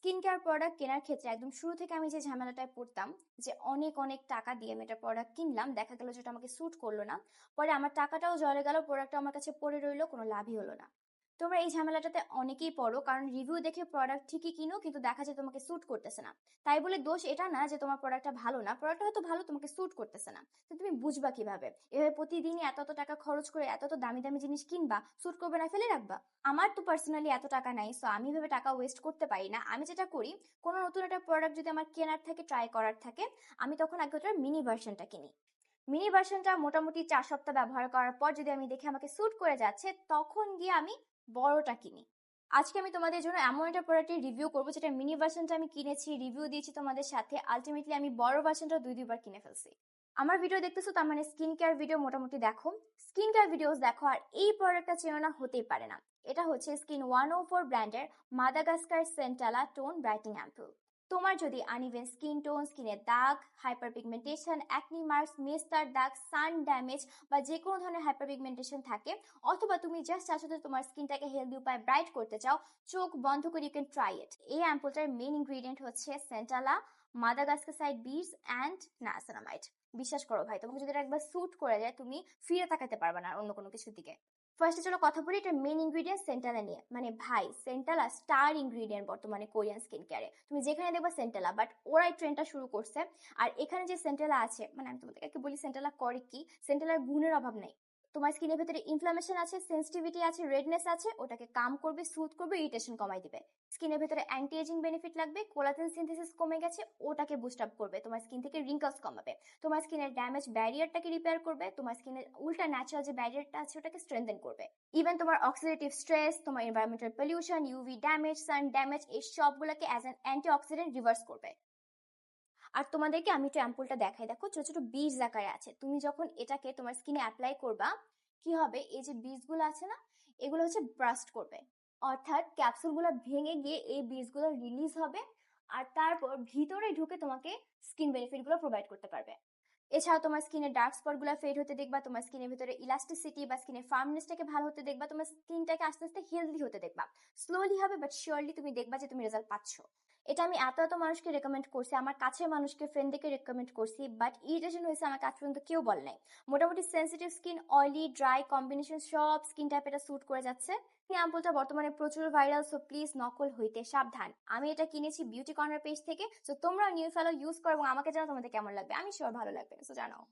Skin care product কেনার ক্ষেত্রে একদম শুরু থেকে আমি যে ঝামেলাটায় পড়তাম, যে অনেক অনেক টাকা দিয়ে আমি একটা প্রোডাক্ট কিনলাম, দেখা গেল যেটা আমাকে স্যুট করলো না, পরে আমার টাকাটাও জলে গেল, প্রোডাক্টটা আমার কাছে পড়ে রইলো, কোনো লাভই হলো না। তোমরা এই ঝামেলাটাতে অনেকেই পড়ো, কারণ রিভিউ দেখে প্রোডাক্ট ঠিকই কিনো কিন্তু দেখা যায় তোমাকে স্যুট করতেছে না। তাই বলে দোষ এটা না যে তোমার প্রোডাক্টটা ভালো না, প্রোডাক্টটা হয়তো ভালো, তোমাকে স্যুট করতেছে না। তো তুমি বুঝবা কিভাবে? এভাবে প্রতিদিনই এত এত টাকা খরচ করে এত এত দামি দামি জিনিস কিনবা, স্যুট করবে না ফেলে রাখবা? আমার তো পার্সোনালি এত টাকা নাই, সো আমি ভেবে টাকা ওয়েস্ট করতে পারি না। আমি যেটা করি, কোনো নতুন একটা প্রোডাক্ট যদি আমার কেনার থাকে, ট্রাই করার থাকে, আমি তখন আগে ওটার মিনি ভার্সনটা কিনি। মিনি ভার্সনটা মোটামুটি 4 সপ্তাহ ব্যবহার করার পর যদি আমি দেখি আমাকে স্যুট করে যাচ্ছে, তখন গিয়ে আমি বড়টা কিনি। আজকে আমি তোমাদের জন্য এমন একটা প্রোডাক্টের রিভিউ করবো যেটা মিনি ভার্সনটা আমি কিনেছি, রিভিউ দিয়েছি তোমাদের সাথে, আলটিমেটলি আমি বড় ভার্সনটা 2-2 বার কিনে ফেলছি। আমার ভিডিও দেখতেছো, তার মানে স্কিন কেয়ার ভিডিও মোটামুটি দেখো, স্কিন কেয়ার ভিডিওস দেখো, আর এই প্রোডাক্টটা চেনো না হতেই পারে না। এটা হচ্ছে স্কিন 104 ব্র্যান্ডের মাদাগাস্কার সেন্টালা টোন ব্রাইটিং অ্যাম্পুল। তোমার যদি আনইভেন স্কিন টোন, স্কিনের দাগ, হাইপার পিগমেন্টেশন, অ্যাকনি মার্কস, মেস্তার দাগ, সান ড্যামেজ বা যে কোনো ধরনের হাইপার পিগমেন্টেশন থাকে, অথবা তুমি জাস্ট চাচ্ছ যে তোমার স্কিনটাকে হেলদি উপায় ব্রাইট করতে চাও, চোখ বন্ধ করে ইউ ক্যান ট্রাই ইট। এই অ্যাম্পুলটার মেইন ইনগ্রিডিয়েন্ট হচ্ছে সেন্টালা, মাদাগাস্কাসাইড বিডস অ্যান্ড নায়াসিনামাইড। বিশ্বাস করো ভাই, তোমাকে যদি এটা একবার স্যুট করে যায়, তুমি ফিরে তাকাতে পারবে না অন্য কোনো কিছুর দিকে। ফার্স্টে চলো কথা বলি এটার মেইন ইনগ্রিডিয়েন্ট সেন্টালা নিয়ে। মানে ভাই, সেন্টালা স্টার ইনগ্রিডিয়েন্ট বর্তমানে কোরিয়ান স্কিন কেয়ারে। তুমি যেখানে দেখবা সেন্টালা, বাট ওরাই ট্রেন্ডটা শুরু করছে। আর এখানে যে সেন্টালা আছে, মানে আমি তোমাদেরকে বলি সেন্টালা করে কি, সেন্টালার গুণের অভাব নাই। তোমার স্কিনের ভেতরে ইনফ্লামেশন আছে, সেন্সিটিভিটি আছে, রেডনেস আছে, ওটাকে কাম করবে, সুথ করবে, ইরিটেশন কমাই দিবে। স্কিনের ভেতরে অ্যান্টি এজিং বেনিফিট লাগবে, কোলাজেন সিনথেসিস কমে গেছে, ওটাকে বুস্ট আপ করবে, তোমার স্কিন থেকে রিঙ্কলস কমাবে, তোমার স্কিনের ড্যামেজ ব্যারিয়ারটাকে রিপেয়ার করবে, তোমার স্কিনের উল্টা ন্যাচারাল যে ব্যারিয়ারটা আছে ওটাকে স্ট্রেংথেন করবে। ইভেন তোমার অক্সিডেটিভ স্ট্রেস, তোমার environmental pollution, UV damage, sun damage, এই সবগুলোকে as an antioxidant reverse করবে। আর তোমাদেরকে আমি একটু অ্যাম্পুলটা দেখাই, দেখো ছোট ছোট বীজ আকারে আছে। তুমি যখন এটাকে তোমার স্কিনে অ্যাপ্লাই করবা, কি হবে, এই যে বীজগুলো আছে না, এগুলো হচ্ছে ব্রাস্ট করবে, অর্থাৎ ক্যাপসুলগুলো ভেঙে গিয়ে এই বীজগুলো রিলিজ হবে, আর তারপর ভিতরে ঢুকে তোমাকে স্কিন বেনিফিট গুলো প্রোভাইড করতে পারবে। এছাড়া তোমার স্কিনের ডার্ক স্পট গুলো ফেড হতে দেখবা, তোমার স্কিনের ভিতরে ইলাস্টিসিটি বা স্কিনের ফার্মনেসটাকে ভালো হতে দেখবা, তোমার স্কিনটাকে আস্তে আস্তে হেলদি হতে দেখবা। স্লোলি হবে বাট শিওরলি তুমি দেখবা যে তুমি রেজাল্ট পাচ্ছ। এটা আমি এত এত মানুষকে রেকমেন্ড করছি, আমার কাছের মানুষকে, ফ্রেন্ডদেরকে রেকমেন্ড করছি, বাট ইরিটেশন হয়েছে আমার কাছে পর্যন্ত কেউ বলে নাই। মোটামুটি sensitive skin, oily, dry combination সব স্কিন টাইপ এটা স্যুট করে যাচ্ছে। এই অ্যাম্পুলটা বর্তমানে প্রচুর ভাইরাল, সো প্লিজ নকল হইতে সাবধান। আমি এটা কিনেছি বিউটি কর্নার পেজ থেকে, সো তোমরা নিউ ফেলো ইউজ করো এবং আমাকে জানাও তোমাদের কেমন লাগবে, আমি শিওর ভালো লাগবে, সো জানাও।